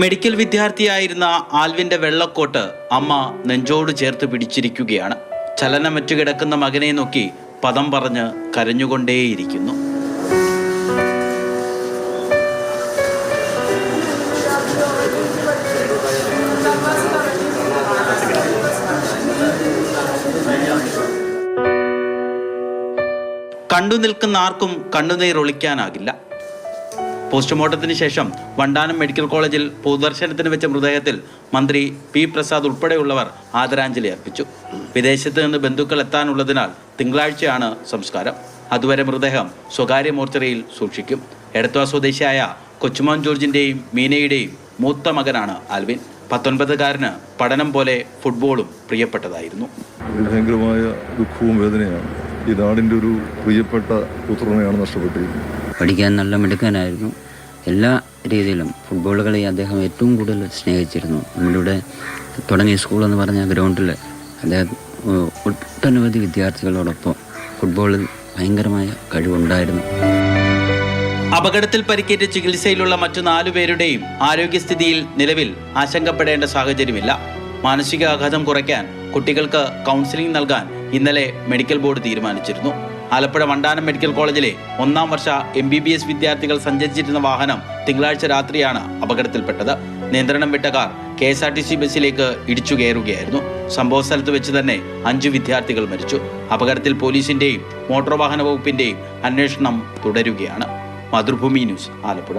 Medical വിദ്യാർത്ഥിയായിരുന്ന ആൽവിന്റെ വെള്ളക്കോട്ട് അമ്മ നെഞ്ചോട് ചേർത്ത് പിടിച്ചിരിക്കുകയാണ്. ചലനമറ്റു കിടക്കുന്ന മകനെ നോക്കി പദം പറഞ്ഞ് കരഞ്ഞുകൊണ്ടേയിരിക്കുന്നു. കണ്ടു നിൽക്കുന്ന ആർക്കും കണ്ണുനീർ ഒളിക്കാനാകില്ല. പോസ്റ്റ്മോർട്ടത്തിന് ശേഷം വണ്ടാനം മെഡിക്കൽ കോളേജിൽ പൊതുദർശനത്തിന് വെച്ച മൃതദേഹത്തിൽ മന്ത്രി പി പ്രസാദ് ഉൾപ്പെടെയുള്ളവർ ആദരാഞ്ജലി അർപ്പിച്ചു. വിദേശത്ത് നിന്ന് ബന്ധുക്കൾ എത്താനുള്ളതിനാൽ തിങ്കളാഴ്ചയാണ് സംസ്കാരം. അതുവരെ മൃതദേഹം സ്വകാര്യ മോർച്ചറിയിൽ സൂക്ഷിക്കും. എടത്വ സ്വദേശിയായ കൊച്ചുമോൻ ജോർജിൻ്റെയും മീനയുടെയും മൂത്ത മകനാണ് ആൽവിൻ. 19-കാരന് പഠനം പോലെ ഫുട്ബോളും പ്രിയപ്പെട്ടതായിരുന്നു. ഭയങ്കരമായ ദുഃഖവും വേദനയാണ്. ഈ നാടിൻ്റെ ഒരു പ്രിയപ്പെട്ട പുത്രനെയാണ് നഷ്ടപ്പെട്ടിരിക്കുന്നത്. പഠിക്കാൻ നല്ല മിടുക്കനായിരുന്നു. എല്ലാ രീതിയിലും ഫുട്ബോൾ കളി അദ്ദേഹം ഏറ്റവും കൂടുതൽ സ്നേഹിച്ചിരുന്നു. നമ്മളിവിടെ തുടങ്ങിയ സ്കൂളെന്ന് പറഞ്ഞ ഗ്രൗണ്ടിൽ അദ്ദേഹം ഒട്ടനവധി വിദ്യാർത്ഥികളോടൊപ്പം ഫുട്ബോളിൽ ഭയങ്കരമായ കഴിവുണ്ടായിരുന്നു. അപകടത്തിൽ പരിക്കേറ്റ് ചികിത്സയിലുള്ള മറ്റു 4 പേരുടെയും ആരോഗ്യസ്ഥിതിയിൽ നിലവിൽ ആശങ്കപ്പെടേണ്ട സാഹചര്യമില്ല. മാനസികാഘാതം കുറയ്ക്കാൻ കുട്ടികൾക്ക് കൗൺസിലിംഗ് നൽകാൻ ഇന്നലെ മെഡിക്കൽ ബോർഡ് തീരുമാനിച്ചിരുന്നു. ആലപ്പുഴ വണ്ടാനം മെഡിക്കൽ കോളേജിലെ 1-ാം വർഷ MBBS വിദ്യാർത്ഥികൾ സഞ്ചരിച്ചിരുന്ന വാഹനം തിങ്കളാഴ്ച രാത്രിയാണ് അപകടത്തിൽപ്പെട്ടത്. നിയന്ത്രണം വിട്ട കാർ KSRTC ബസ്സിലേക്ക് ഇടിച്ചു കയറുകയായിരുന്നു. സംഭവ സ്ഥലത്ത് വെച്ച് തന്നെ 5 വിദ്യാർത്ഥികൾ മരിച്ചു. അപകടത്തിൽ പോലീസിന്റെയും മോട്ടോർ വാഹന വകുപ്പിന്റെയും അന്വേഷണം തുടരുകയാണ്. മാതൃഭൂമി ന്യൂസ്, ആലപ്പുഴ.